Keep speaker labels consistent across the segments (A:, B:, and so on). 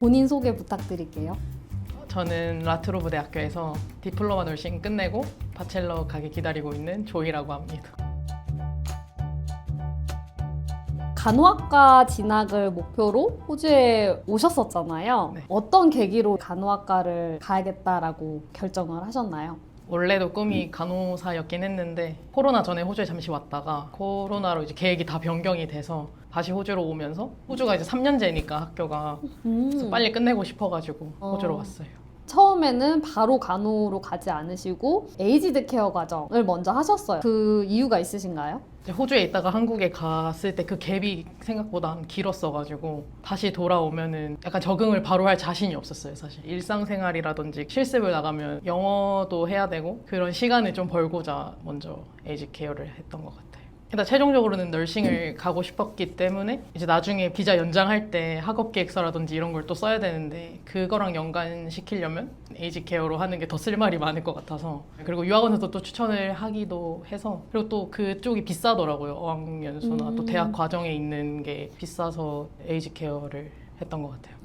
A: 본인 소개 부탁드릴게요.
B: 저는 라트로브 대학교에서 디플로마 널싱 끝내고 바첼러 가기 기다리고 있는 조이라고 합니다.
A: 간호학과 진학을 목표로 호주에 오셨었잖아요.
B: 네.
A: 어떤 계기로 간호학과를 가야겠다라고 결정을 하셨나요?
B: 원래도 꿈이 간호사였긴 했는데 코로나 전에 호주에 잠시 왔다가 코로나로 이제 계획이 다 변경이 돼서 다시 호주로 오면서 호주가 이제 3년제니까 학교가 그래서 빨리 끝내고 싶어가지고 호주로 왔어요.
A: 처음에는 바로 간호로 가지 않으시고 에이지드 케어 과정을 먼저 하셨어요. 그 이유가 있으신가요?
B: 이제 호주에 있다가 한국에 갔을 때 그 갭이 생각보다 길었어가지고 다시 돌아오면은 약간 적응을 바로 할 자신이 없었어요, 사실. 일상생활이라든지 실습을 나가면 영어도 해야 되고 그런 시간을 좀 벌고자 먼저 에이지 케어를 했던 것 같아요. 일단 최종적으로는 널싱을 가고 싶었기 때문에 이제 나중에 비자 연장할 때 학업 계획서라든지 이런 걸 또 써야 되는데 그거랑 연관시키려면 에이지 케어로 하는 게 더 쓸 말이 많을 것 같아서 그리고 유학원에서 또 추천을 하기도 해서 그리고 또 그쪽이 비싸더라고요. 어학연수나 또 대학 과정에 있는 게 비싸서 에이지 케어를 했던 것 같아요.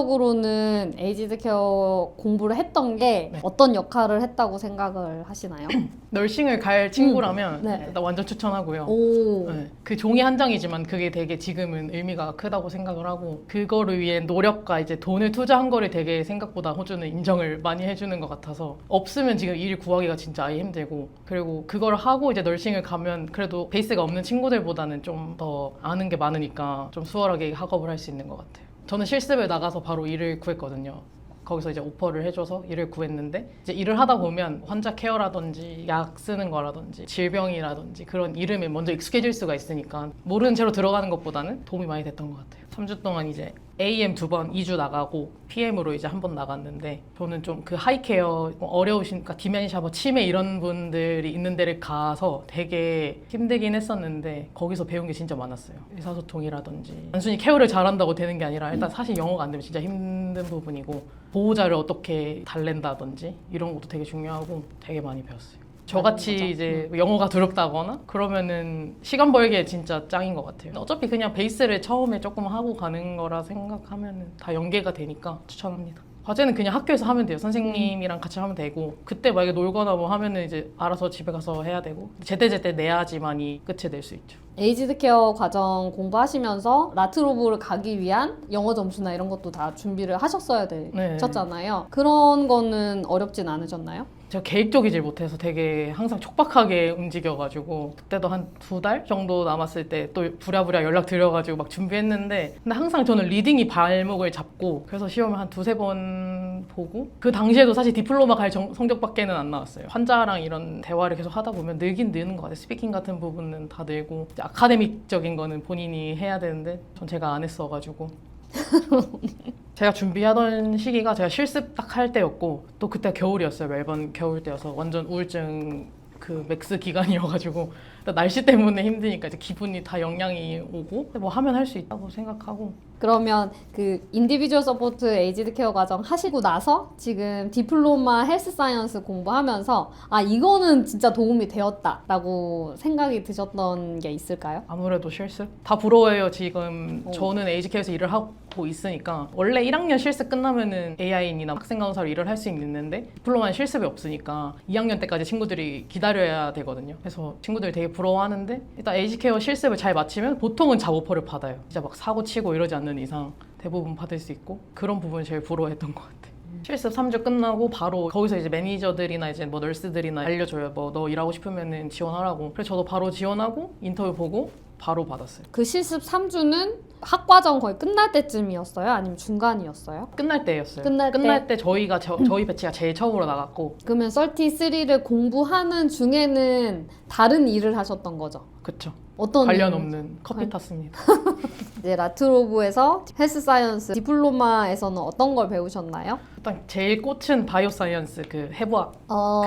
A: 결과적으로는 에이지드 케어 공부를 했던 게
B: 네.
A: 어떤 역할을 했다고 생각을 하시나요?
B: 널싱을 갈 친구라면
A: 네.
B: 일단 완전 추천하고요.
A: 오.
B: 네. 그 종이 한 장이지만 그게 되게 지금은 의미가 크다고 생각을 하고 그거를 위해 노력과 이제 돈을 투자한 거를 되게 생각보다 호주는 인정을 많이 해주는 것 같아서 없으면 지금 일 구하기가 진짜 아예 힘들고 그리고 그걸 하고 이제 널싱을 가면 그래도 베이스가 없는 친구들보다는 좀 더 아는 게 많으니까 좀 수월하게 학업을 할 수 있는 것 같아요. 저는 실습을 나가서 바로 일을 구했거든요. 거기서 이제 오퍼를 해줘서 일을 구했는데 이제 일을 하다 보면 환자 케어라든지 약 쓰는 거라든지 질병이라든지 그런 이름에 먼저 익숙해질 수가 있으니까 모르는 채로 들어가는 것보다는 도움이 많이 됐던 것 같아요. 3주 동안 이제 AM 2번, 2주 나가고 PM으로 이제 한 번 나갔는데 저는 좀 그 하이케어 어려우시니까 디멘샤, 뭐 치매 이런 분들이 있는 데를 가서 되게 힘들긴 했었는데 거기서 배운 게 진짜 많았어요. 의사소통이라든지 단순히 케어를 잘한다고 되는 게 아니라 일단 사실 영어가 안 되면 진짜 힘든 부분이고 보호자를 어떻게 달랜다든지 이런 것도 되게 중요하고 되게 많이 배웠어요. 저같이
A: 맞아.
B: 이제 영어가 두렵다거나 그러면은 시간 벌기에 진짜 짱인 것 같아요. 어차피 그냥 베이스를 처음에 조금 하고 가는 거라 생각하면은 다 연계가 되니까 추천합니다. 과제는 그냥 학교에서 하면 돼요. 선생님이랑 같이 하면 되고 그때 만약에 놀거나 뭐 하면은 이제 알아서 집에 가서 해야 되고 제때제때 내야지만이 끝을 낼 수 있죠.
A: 에이지드 케어 과정 공부하시면서 라트로브를 가기 위한 영어 점수나 이런 것도 다 준비를 하셨어야 되셨잖아요. 그런 거는 어렵진 않으셨나요?
B: 제가 계획적이질 못해서 되게 항상 촉박하게 움직여가지고 그때도 한 2달 정도 남았을 때 또 부랴부랴 연락 드려가지고 막 준비했는데 근데 항상 저는 리딩이 발목을 잡고 그래서 시험을 한 2-3번 보고 그 당시에도 사실 디플로마 갈 성적밖에는 안 나왔어요. 환자랑 이런 대화를 계속 하다 보면 늘긴 느는 것 같아요. 스피킹 같은 부분은 다 늘고 이제 아카데믹적인 거는 본인이 해야 되는데 전 제가 안 했어가지고 제가 준비하던 시기가 제가 실습 딱 할 때였고 또 그때 겨울이었어요. 멜번 겨울 때여서 완전 우울증 그 맥스 기간이어가지고 날씨 때문에 힘드니까 이제 기분이 다 영향이 오고 뭐 하면 할 수 있다고 생각하고
A: 그러면 그 인디비주얼 서포트 에이지드 케어 과정 하시고 나서 지금 디플로마 헬스 사이언스 공부하면서 아 이거는 진짜 도움이 되었다라고 생각이 드셨던 게 있을까요?
B: 아무래도 실습? 다 부러워요. 지금
A: 오.
B: 저는 에이지케어에서 일을 하고 있으니까 원래 1학년 실습 끝나면은 AIN이나 학생 간호사로 일을 할 수 있는데 디플로마는 실습이 없으니까 2학년 때까지 친구들이 기다려야 되거든요. 그래서 친구들이 되게 부러워하는데 일단 에이지케어 실습을 잘 마치면 보통은 잡오퍼를 받아요. 진짜 막 사고 치고 이러지 않는 이상 대부분 받을 수 있고 그런 부분을 제일 부러워했던 것 같아요. 실습 3주 끝나고 바로 거기서 이제 매니저들이나 이제 뭐 널스들이나 알려줘요. 뭐 너 일하고 싶으면은 지원하라고. 그래서 저도 바로 지원하고 인터뷰 보고 바로 받았어요.
A: 그 실습 3주는 학과정 거의 끝날 때쯤이었어요? 아니면 중간이었어요?
B: 끝날 때였어요.
A: 끝날 때?
B: 저희가 저희 배치가 제일 처음으로 나갔고
A: 그러면 33를 공부하는 중에는 다른 일을 하셨던 거죠?
B: 그쵸.
A: 어떤
B: 관련
A: 일?
B: 없는 커피 탔습니다.
A: 이제 라트로브에서 헬스 사이언스 디플로마에서는 어떤 걸 배우셨나요?
B: 일단 제일 꽂힌 바이오 사이언스 그 해부학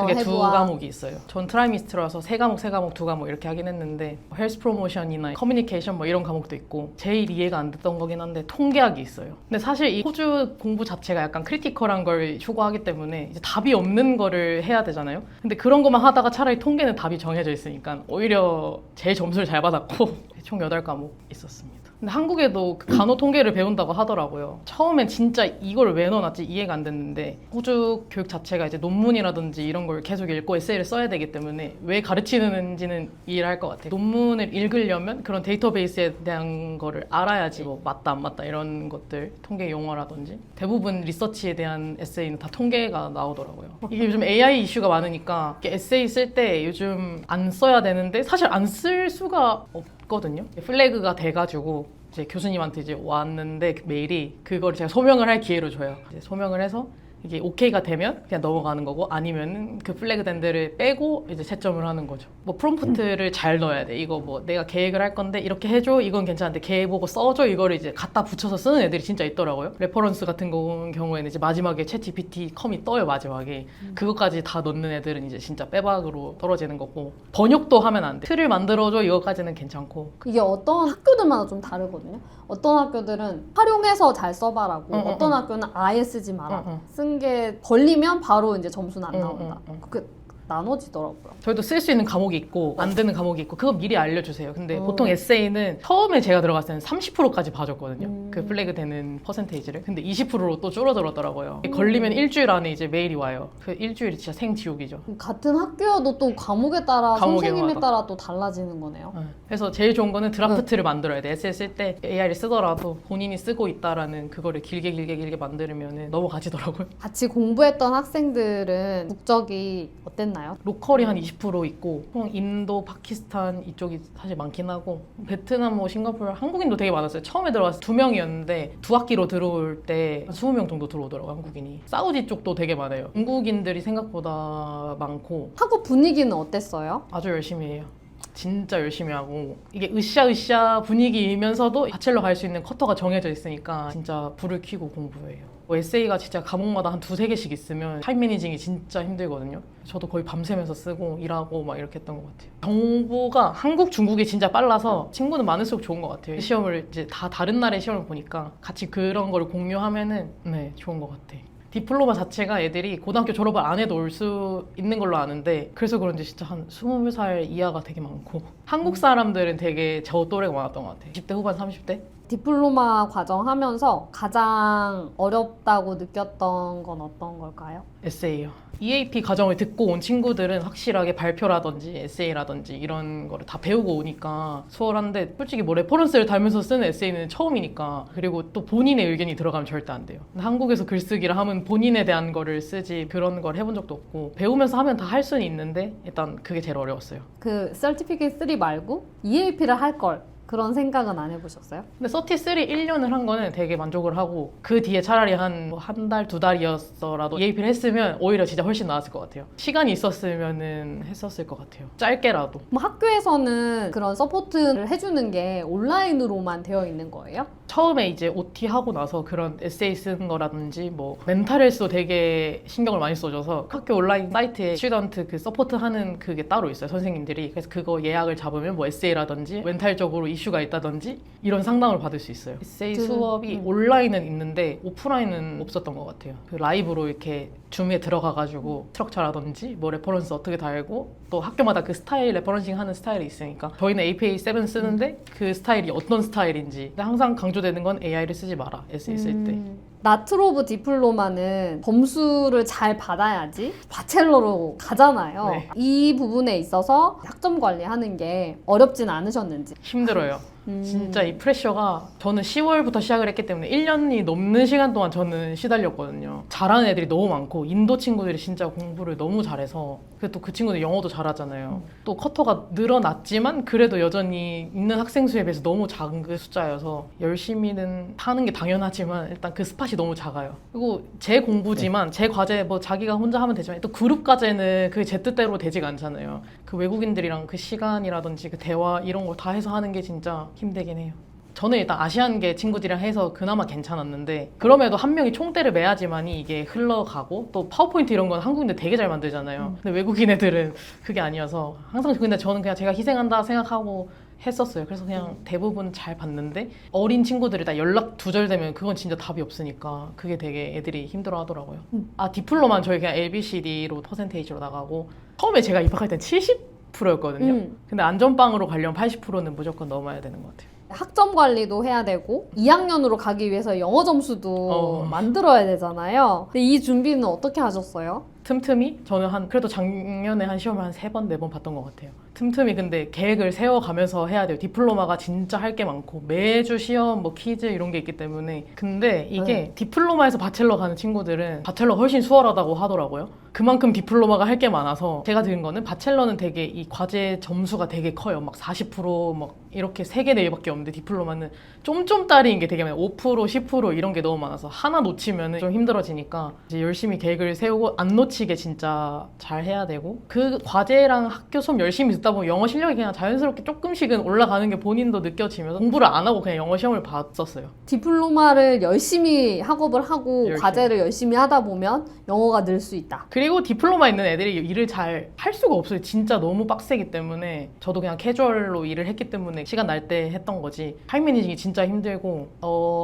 B: 그게 두
A: 해부학.
B: 과목이 있어요. 전 트라이미스트라서 3과목, 2과목 이렇게 하긴 했는데 헬스 프로모션이나 커뮤니케이션 뭐 이런 과목도 있고 제일 이해가 안 됐던 거긴 한데 통계학이 있어요. 근데 사실 이 호주 공부 자체가 약간 크리티컬한 걸 추구하기 때문에 이제 답이 없는 거를 해야 되잖아요. 근데 그런 것만 하다가 차라리 통계는 답이 정해져 있으니까 오히려 제일 점수를 잘 받았고 총 8과목 있었습니다. 근데 한국에도 그 간호 통계를 배운다고 하더라고요. 처음엔 진짜 이걸 왜 넣어놨지 이해가 안 됐는데 호주 교육 자체가 이제 논문이라든지 이런 걸 계속 읽고 에세이를 써야 되기 때문에 왜 가르치는지는 이해를 할 것 같아요. 논문을 읽으려면 그런 데이터베이스에 대한 거를 알아야지 뭐 맞다 안 맞다 이런 것들 통계 용어라든지 대부분 리서치에 대한 에세이는 다 통계가 나오더라고요. 이게 요즘 AI 이슈가 많으니까 이렇게 에세이 쓸 때 요즘 안 써야 되는데 사실 안 쓸 수가 없거든요. 플래그가 돼가지고 이제 교수님한테 이제 왔는데 그 메일이 그걸 제가 소명을 할 기회를 줘요. 이제 소명을 해서 이게 오케이가 되면 그냥 넘어가는 거고 아니면 그 플래그 된 데를 빼고 이제 채점을 하는 거죠. 뭐 프롬프트를 잘 넣어야 돼. 이거 뭐 내가 계획을 할 건데 이렇게 해줘. 이건 괜찮은데 계획 보고 써줘. 이거를 이제 갖다 붙여서 쓰는 애들이 진짜 있더라고요. 레퍼런스 같은 경우에는 이제 마지막에 챗GPT 컴이 떠요. 마지막에. 그것까지 다 넣는 애들은 이제 진짜 빼박으로 떨어지는 거고 번역도 하면 안 돼. 틀을 만들어줘. 이거까지는 괜찮고.
A: 이게 어떤 학교들마다 좀 다르거든요. 어떤 학교들은 활용해서 잘 써봐라고, 어떤 학교는 아예 쓰지 마라. 쓴 게 걸리면 바로 이제 점수는 안 나온다. 그게 나눠지더라고요.
B: 저희도 쓸 수 있는 과목이 있고 안 되는 과목이 있고 그거 미리 알려주세요. 근데 보통 에세이는 처음에 제가 들어갔을 때는 30%까지 봐줬거든요. 그 플래그 되는 퍼센테이지를. 근데 20%로 또 줄어들었더라고요. 걸리면 일주일 안에 이제 메일이 와요. 그 일주일이 진짜 생지옥이죠.
A: 같은 학교여도 또 과목에 따라
B: 과목에
A: 선생님에
B: 맞아.
A: 따라 또 달라지는 거네요.
B: 그래서 제일 좋은 거는 드라프트를 만들어야 돼. 에세이 쓸 때 AI를 쓰더라도 본인이 쓰고 있다라는 그거를 길게 만들면 넘어가지더라고요.
A: 같이 공부했던 학생들은 국적이 어땠나요?
B: 로컬이 한 20% 있고 보통 인도, 파키스탄 이쪽이 사실 많긴 하고 베트남, 뭐 싱가포르, 한국인도 되게 많았어요. 처음에 들어갔을 때 2명이었는데 두 학기로 들어올 때 한 20명 정도 들어오더라고요. 한국인이. 사우디 쪽도 되게 많아요. 중국인들이 생각보다 많고
A: 학업 분위기는 어땠어요?
B: 아주 열심히 해요. 진짜 열심히 하고 이게 으쌰으쌰 분위기이면서도 바첼러 갈 수 있는 쿼터가 정해져 있으니까 진짜 불을 켜고 공부해요. 뭐 에세이가 진짜 과목마다 한 2-3개씩 있으면 타임 매니징이 진짜 힘들거든요. 저도 거의 밤새면서 쓰고 일하고 막 이렇게 했던 것 같아요. 정보가 한국, 중국이 진짜 빨라서 친구는 많을수록 좋은 것 같아요. 시험을 이제 다 다른 나라의 시험을 보니까 같이 그런 거를 공유하면은 네, 좋은 것 같아요. 디플로마 자체가 애들이 고등학교 졸업을 안 해도 올 수 있는 걸로 아는데 그래서 그런지 진짜 한 20살 이하가 되게 많고 한국 사람들은 되게 저 또래가 많았던 것 같아요. 20대 후반, 30대?
A: 디플로마 과정 하면서 가장 어렵다고 느꼈던 건 어떤 걸까요?
B: 에세이요. EAP 과정을 듣고 온 친구들은 확실하게 발표라든지 에세이라든지 이런 거를 다 배우고 오니까 수월한데 솔직히 뭐 레퍼런스를 달면서 쓰는 에세이는 처음이니까 그리고 또 본인의 의견이 들어가면 절대 안 돼요. 한국에서 글쓰기를 하면 본인에 대한 거를 쓰지 그런 걸 해본 적도 없고 배우면서 하면 다 할 수는 있는데 일단 그게 제일 어려웠어요.
A: 그 Certificate 3 말고 EAP를 할 걸 그런 생각은 안 해보셨어요?
B: 근데 33 1년을 한 거는 되게 만족을 하고 그 뒤에 차라리 한 달, 2달이었어라도 EAP를 했으면 오히려 진짜 훨씬 나았을 것 같아요. 시간이 있었으면은 했었을 것 같아요. 짧게라도.
A: 그럼 학교에서는 그런 서포트를 해주는 게 온라인으로만 되어 있는 거예요?
B: 처음에 이제 OT 하고 나서 그런 에세이 쓰는 거라든지 뭐 멘탈 헬스도 되게 신경을 많이 써줘서 학교 온라인 사이트에 스튜던트 그 서포트 하는 그게 따로 있어요. 선생님들이. 그래서 그거 예약을 잡으면 뭐 에세이라든지 멘탈적으로 이슈가 있다든지 이런 상담을 받을 수 있어요. 에세이 수업이 온라인은 있는데 오프라인은 없었던 것 같아요. 그 라이브로 이렇게 줌에 들어가가지고 스트럭처라든지 뭐 레퍼런스 어떻게 달고 또 학교마다 그 스타일 레퍼런싱 하는 스타일이 있으니까 저희는 APA7 쓰는데 그 스타일이 어떤 스타일인지 근데 항상 강조되는 건 AI를 쓰지 마라. 에세이 쓸 때.
A: 마스터 오브 디플로마는 점수를 잘 받아야지 바첼러로 가잖아요.
B: 네.
A: 이 부분에 있어서 학점 관리하는 게 어렵진 않으셨는지.
B: 힘들어요. 진짜 이 프레셔가 저는 10월부터 시작을 했기 때문에 1년이 넘는 시간 동안 저는 시달렸거든요. 잘하는 애들이 너무 많고 인도 친구들이 진짜 공부를 너무 잘해서 또 그 친구들 영어도 잘하잖아요. 또 쿼터가 늘어났지만 그래도 여전히 있는 학생 수에 비해서 너무 작은 그 숫자여서 열심히는 하는 게 당연하지만 일단 그 스팟이 너무 작아요. 그리고 제 공부지만 제 과제 뭐 자기가 혼자 하면 되지만 또 그룹 과제는 그게 제 뜻대로 되지가 않잖아요. 그 외국인들이랑 그 시간이라든지 그 대화 이런 걸 다 해서 하는 게 진짜 힘들긴 해요. 저는 일단 아시안계 친구들이랑 해서 그나마 괜찮았는데 그럼에도 한 명이 총대를 매야지만이 이게 흘러가고 또 파워포인트 이런 건 한국인들 되게 잘 만들잖아요. 근데 외국인 애들은 그게 아니어서 항상 근데 저는 그냥 제가 희생한다 생각하고 했었어요. 그래서 그냥 대부분 잘 봤는데 어린 친구들이 다 연락 두절되면 그건 진짜 답이 없으니까 그게 되게 애들이 힘들어 하더라고요. 아 디플로마는 저희 그냥 ABCD로 퍼센테이지로 나가고 처음에 제가 입학할 땐 70%였거든요. 근데 안전빵으로 가려면 80%는 무조건 넘어야 되는 것 같아요.
A: 학점 관리도 해야 되고 2학년으로 가기 위해서 영어 점수도 만들어야 되잖아요. 근데 이 준비는 어떻게 하셨어요?
B: 틈틈이 저는 그래도 작년에 한 시험을 한 3번, 4번 봤던 것 같아요. 틈틈이 근데 계획을 세워가면서 해야 돼요. 디플로마가 진짜 할 게 많고 매주 시험, 뭐 퀴즈 이런 게 있기 때문에. 근데 이게 디플로마에서 바첼러 가는 친구들은 바첼러 훨씬 수월하다고 하더라고요. 그만큼 디플로마가 할 게 많아서 제가 들은 거는 바첼러는 되게 이 과제 점수가 되게 커요. 막 40% 이렇게 3개, 4개밖에 없는데 디플로마는 쫌쫌따리인 게 되게 많아요. 5%, 10% 이런 게 너무 많아서 하나 놓치면 좀 힘들어지니까 이제 열심히 계획을 세우고 안 놓치게 진짜 잘 해야 되고 그 과제랑 학교 수업 열심히 듣다 보면 영어 실력이 그냥 자연스럽게 조금씩은 올라가는 게 본인도 느껴지면서 공부를 안 하고 그냥 영어 시험을 봤었어요.
A: 디플로마를 열심히 학업을 하고
B: 열심히.
A: 과제를 열심히 하다 보면 영어가 늘 수 있다.
B: 그리고 디플로마 있는 애들이 일을 잘 할 수가 없어요. 진짜 너무 빡세기 때문에 저도 그냥 캐주얼로 일을 했기 때문에 시간 날 때 했던 거지. 타임 매니징이 진짜 힘들고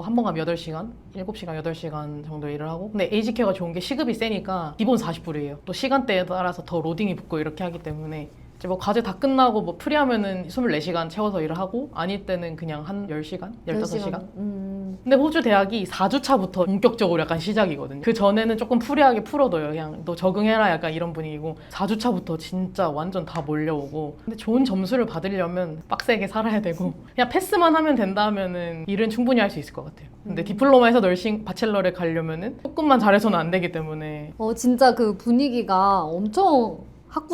B: 한 번 가면 8시간? 7시간, 8시간 정도 일을 하고 근데 에이지케어가 좋은 게 시급이 세니까 기본 40불이에요. 또 시간대에 따라서 더 로딩이 붙고 이렇게 하기 때문에 이제 뭐 과제 다 끝나고 뭐 프리하면은 24시간 채워서 일을 하고 아닐 때는 그냥 한 10시간? 15시간? 근데 호주 대학이 4주차부터 본격적으로 약간 시작이거든요. 그 전에는 조금 프리하게 풀어둬요. 그냥 너 적응해라 약간 이런 분위기고 4주차부터 진짜 완전 다 몰려오고 근데 좋은 점수를 받으려면 빡세게 살아야 되고 그냥 패스만 하면 된다면은 일은 충분히 할 수 있을 것 같아요. 근데 디플로마에서 널싱 바첼러를 가려면은 조금만 잘해서는 안 되기 때문에
A: 진짜 그 분위기가 엄청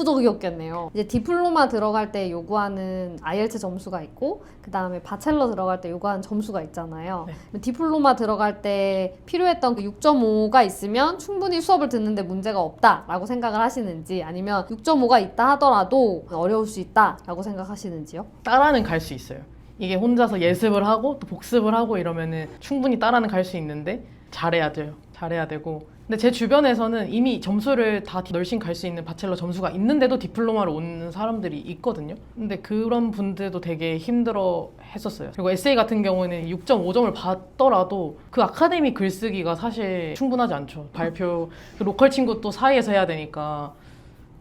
A: 학구적이었겠네요. 이제 디플로마 들어갈 때 요구하는 IELTS 점수가 있고 그 다음에 바첼러 들어갈 때 요구하는 점수가 있잖아요.
B: 네.
A: 디플로마 들어갈 때 필요했던 그 6.5가 있으면 충분히 수업을 듣는데 문제가 없다라고 생각을 하시는지 아니면 6.5가 있다 하더라도 어려울 수 있다라고 생각하시는지요?
B: 따라는 갈 수 있어요. 이게 혼자서 예습을 하고 또 복습을 하고 이러면은 충분히 따라는 갈 수 있는데 잘해야 돼요. 잘해야 되고 근데 제 주변에서는 이미 점수를 다 널싱 갈 수 있는 바첼러 점수가 있는데도 디플로마를 오는 사람들이 있거든요. 근데 그런 분들도 되게 힘들어 했었어요. 그리고 에세이 같은 경우는 6.5점을 받더라도 그 아카데미 글쓰기가 사실 충분하지 않죠. 발표, 그 로컬 친구 또 사이에서 해야 되니까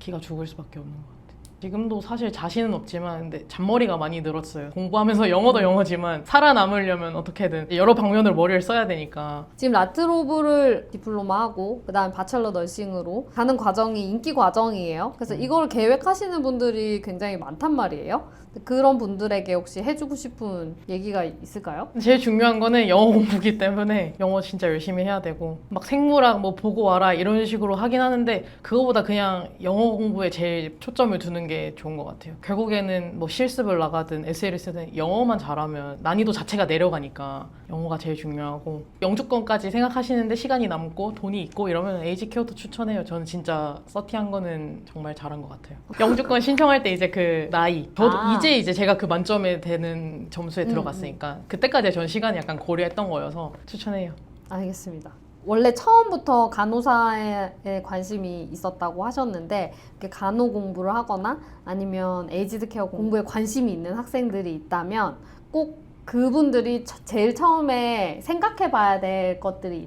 B: 기가 죽을 수밖에 없는 것 같아요. 지금도 사실 자신은 없지만 근데 잔머리가 많이 늘었어요. 공부하면서 영어도 영어지만 살아남으려면 어떻게든 여러 방면으로 머리를 써야 되니까.
A: 지금 라트로브를 디플로마하고 그 다음에 바첼러 널싱으로 가는 과정이 인기 과정이에요. 그래서 이걸 계획하시는 분들이 굉장히 많단 말이에요. 그런 분들에게 혹시 해주고 싶은 얘기가 있을까요?
B: 제일 중요한 거는 영어 공부기 때문에 영어 진짜 열심히 해야 되고 막 생물학 뭐 보고 와라 이런 식으로 하긴 하는데 그거보다 그냥 영어 공부에 제일 초점을 두는 게 좋은 것 같아요. 결국에는 뭐 실습을 나가든 에세이를 쓰든 영어만 잘하면 난이도 자체가 내려가니까 영어가 제일 중요하고 영주권까지 생각하시는데 시간이 남고 돈이 있고 이러면 에이지케어도 추천해요. 저는 진짜 서티한 거는 정말 잘한 것 같아요. 영주권 신청할 때 이제 그 나이 저도 이제 제가 그 만점에 되는 점수에 들어갔으니까 그때까지 전 시간이 약간 고려했던 거여서 추천해요.
A: 알겠습니다. 원래 처음부터 간호사에 관심이 있었다고 하셨는데 간호 공부를 하거나 아니면 에이지드 케어 공부에 관심이 있는 학생들이 있다면 꼭 그분들이 제일 처음에 생각해 봐야 될 것들이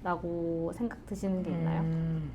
A: 있다라고 생각 드시는 게 있나요?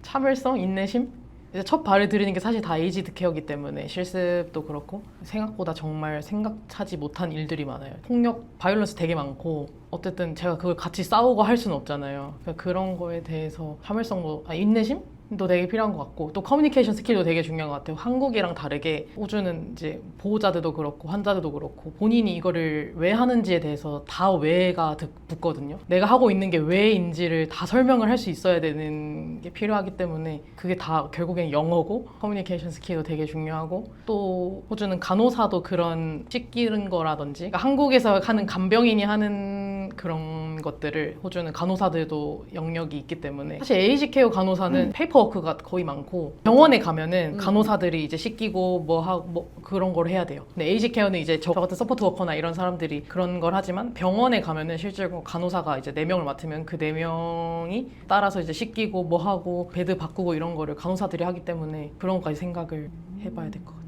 B: 참을성, 인내심? 이제 첫 발을 들이는 게 사실 다 에이지드 케어기 때문에 실습도 그렇고 생각보다 정말 생각하지 못한 일들이 많아요. 폭력, 바이올런스 되게 많고 어쨌든 제가 그걸 같이 싸우고 할 수는 없잖아요. 그러니까 그런 거에 대해서 참을성도, 인내심? 도 되게 필요한 것 같고 또 커뮤니케이션 스킬도 되게 중요한 것 같아요. 한국이랑 다르게 호주는 이제 보호자들도 그렇고 환자들도 그렇고 본인이 이거를 왜 하는지에 대해서 다 왜가 붙거든요. 내가 하고 있는 게 왜인지를 다 설명을 할 수 있어야 되는 게 필요하기 때문에 그게 다 결국엔 영어고 커뮤니케이션 스킬도 되게 중요하고 또 호주는 간호사도 그런 씻기는 거라든지 그러니까 한국에서 하는 간병인이 하는 그런 것들을 호주는 간호사들도 영역이 있기 때문에 사실 에이지케어 간호사는 페이퍼워크가 거의 많고 병원에 가면은 간호사들이 이제 씻기고 뭐 그런 걸 해야 돼요. 근데 에이지케어는 이제 저 같은 서포트 워커나 이런 사람들이 그런 걸 하지만 병원에 가면은 실제로 간호사가 이제 4명을 맡으면 그 4명이 따라서 이제 씻기고 뭐 하고 베드 바꾸고 이런 거를 간호사들이 하기 때문에 그런 것까지 생각을 해봐야 될 것 같아요.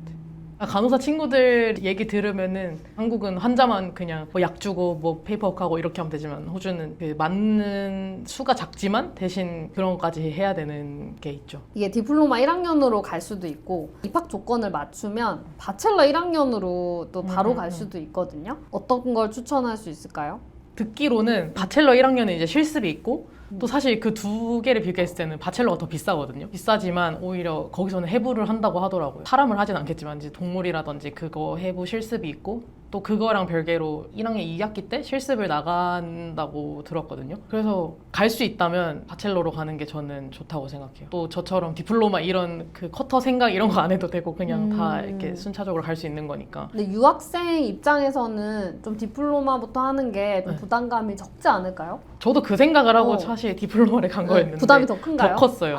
B: 간호사 친구들 얘기 들으면은 한국은 환자만 그냥 뭐 약 주고 뭐 페이퍼워크하고 이렇게 하면 되지만 호주는 그 맞는 수가 작지만 대신 그런 것까지 해야 되는 게 있죠.
A: 이게 디플로마 1학년으로 갈 수도 있고 입학 조건을 맞추면 바첼러 1학년으로 또 바로 갈 수도 있거든요. 어떤 걸 추천할 수 있을까요?
B: 듣기로는 바첼러 1학년은 이제 실습이 있고 또 사실 그 두 개를 비교했을 때는 바첼러가 더 비싸거든요. 비싸지만 오히려 거기서는 해부를 한다고 하더라고요. 사람을 하진 않겠지만 이제 동물이라든지 그거 해부 실습이 있고 또 그거랑 별개로 1학년 2학기 때 실습을 나간다고 들었거든요. 그래서 갈 수 있다면 바첼러로 가는 게 저는 좋다고 생각해요. 또 저처럼 디플로마 이런 그 쿼터 생각 이런 거 안 해도 되고 그냥 다 이렇게 순차적으로 갈 수 있는 거니까.
A: 근데 유학생 입장에서는 좀 디플로마부터 하는 게 좀 부담감이 적지 않을까요?
B: 저도 그 생각을 하고 사실 디플로마를 간 거였는데
A: 부담이 더 큰가요?
B: 더 컸어요.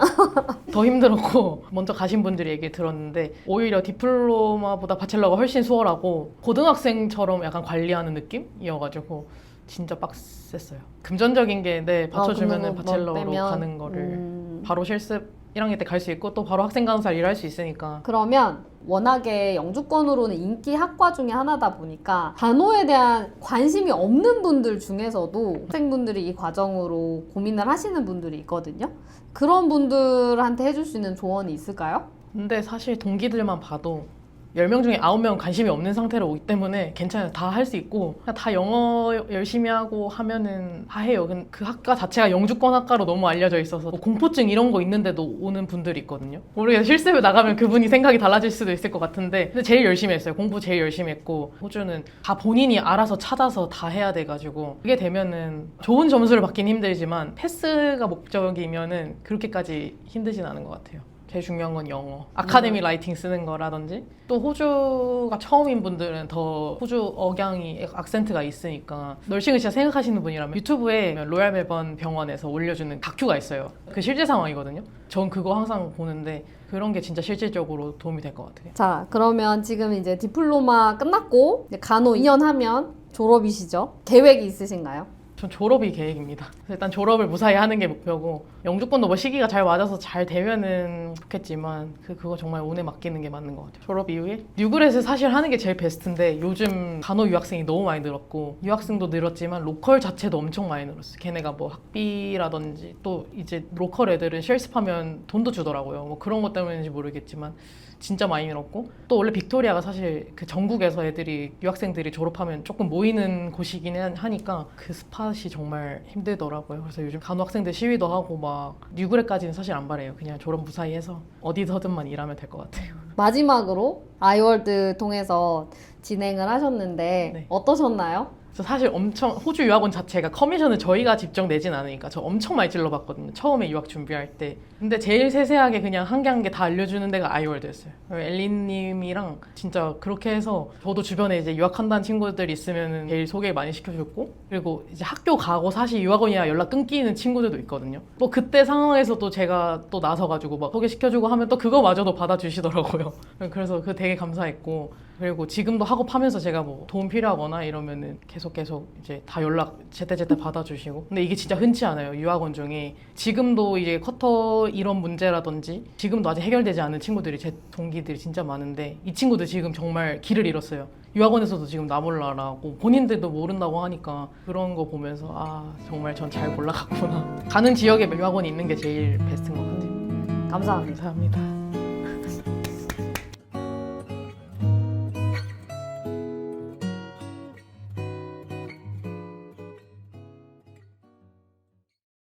B: 더 힘들었고 먼저 가신 분들이 얘기 들었는데 오히려 디플로마보다 바첼러가 훨씬 수월하고 고등학생처럼 약간 관리하는 느낌이어가지고 진짜 빡셌어요. 금전적인 게 받쳐주면은 바첼러로 가는 거를 바로 실습 1학년 때 갈 수 있고 또 바로 학생 간호사를 일할 수 있으니까.
A: 그러면 워낙에 영주권으로는 인기 학과 중에 하나다 보니까 간호에 대한 관심이 없는 분들 중에서도 학생분들이 이 과정으로 고민을 하시는 분들이 있거든요. 그런 분들한테 해줄 수 있는 조언이 있을까요?
B: 근데 사실 동기들만 봐도 10명 중에 9명 관심이 없는 상태로 오기 때문에 괜찮아요. 다 할 수 있고 그냥 다 영어 열심히 하고 하면은 다 해요. 그 학과 자체가 영주권 학과로 너무 알려져 있어서 뭐 공포증 이런 거 있는데도 오는 분들이 있거든요. 모르겠어요. 실습을 나가면 그분이 생각이 달라질 수도 있을 것 같은데 근데 제일 열심히 했어요. 공부 제일 열심히 했고 호주는 다 본인이 알아서 찾아서 다 해야 돼가지고 그게 되면은 좋은 점수를 받긴 힘들지만 패스가 목적이면은 그렇게까지 힘들진 않은 것 같아요. 제일 중요한 건 영어. 아카데미 라이팅 쓰는 거라든지 또 호주가 처음인 분들은 더 호주 억양이 악센트가 있으니까 널싱을 진짜 생각하시는 분이라면 유튜브에 로얄 멜번 병원에서 올려주는 다큐가 있어요. 그 실제 상황이거든요. 전 그거 항상 보는데 그런 게 진짜 실질적으로 도움이 될 것 같아요.
A: 자, 그러면 지금 이제 디플로마 끝났고 이제 간호 2년 하면 졸업이시죠? 계획이 있으신가요?
B: 전 졸업이 계획입니다. 일단 졸업을 무사히 하는 게 목표고 영주권도 뭐 시기가 잘 맞아서 잘 되면은 좋겠지만 그거 정말 운에 맡기는 게 맞는 것 같아요. 졸업 이후에 뉴그렛을 사실 하는 게 제일 베스트인데 요즘 간호 유학생이 너무 많이 늘었고 유학생도 늘었지만 로컬 자체도 엄청 많이 늘었어요. 걔네가 뭐 학비라든지 또 이제 로컬 애들은 실습하면 돈도 주더라고요. 뭐 그런 것 때문인지 모르겠지만 진짜 많이 늘었고 또 원래 빅토리아가 사실 그 전국에서 애들이 유학생들이 졸업하면 조금 모이는 곳이긴 하니까 그 스팟이 정말 힘들더라고요. 그래서 요즘 간호 학생들 시위도 하고 막 뉴그렛까지는 사실 안 바래요. 그냥 졸업 무사히 해서 어디서든만 일하면 될 것 같아요.
A: 마지막으로 아이월드 통해서 진행을 하셨는데
B: 네.
A: 어떠셨나요?
B: 그래서 사실 엄청 호주 유학원 자체가 커미션을 저희가 직접 내진 않으니까 저 엄청 많이 찔러봤거든요. 처음에 유학 준비할 때. 근데 제일 세세하게 그냥 한 개 한 개 다 알려주는 데가 아이월드였어요. 엘리님이랑 진짜 그렇게 해서 저도 주변에 이제 유학한다는 친구들 있으면 제일 소개 많이 시켜줬고 그리고 이제 학교 가고 사실 유학원이야 연락 끊기는 친구들도 있거든요. 또 그때 상황에서도 제가 또 나서가지고 막 소개시켜주고 하면 또 그거마저도 받아주시더라고요. 그래서 그 되게 감사했고 그리고 지금도 학업하면서 제가 뭐 도움 필요하거나 이러면은 계속 이제 다 연락 제때제때 받아주시고 근데 이게 진짜 흔치 않아요. 유학원 중에 지금도 이제 커터 이런 문제라든지 지금도 아직 해결되지 않은 친구들이 제 동기들이 진짜 많은데 이 친구들 지금 정말 길을 잃었어요. 유학원에서도 지금 나 몰라라고 본인들도 모른다고 하니까 그런 거 보면서 아 정말 전 잘 몰라갔구나. 가는 지역에 유학원이 있는 게 제일 베스트인 것 같아요.
A: 감사합니다.
B: 감사합니다.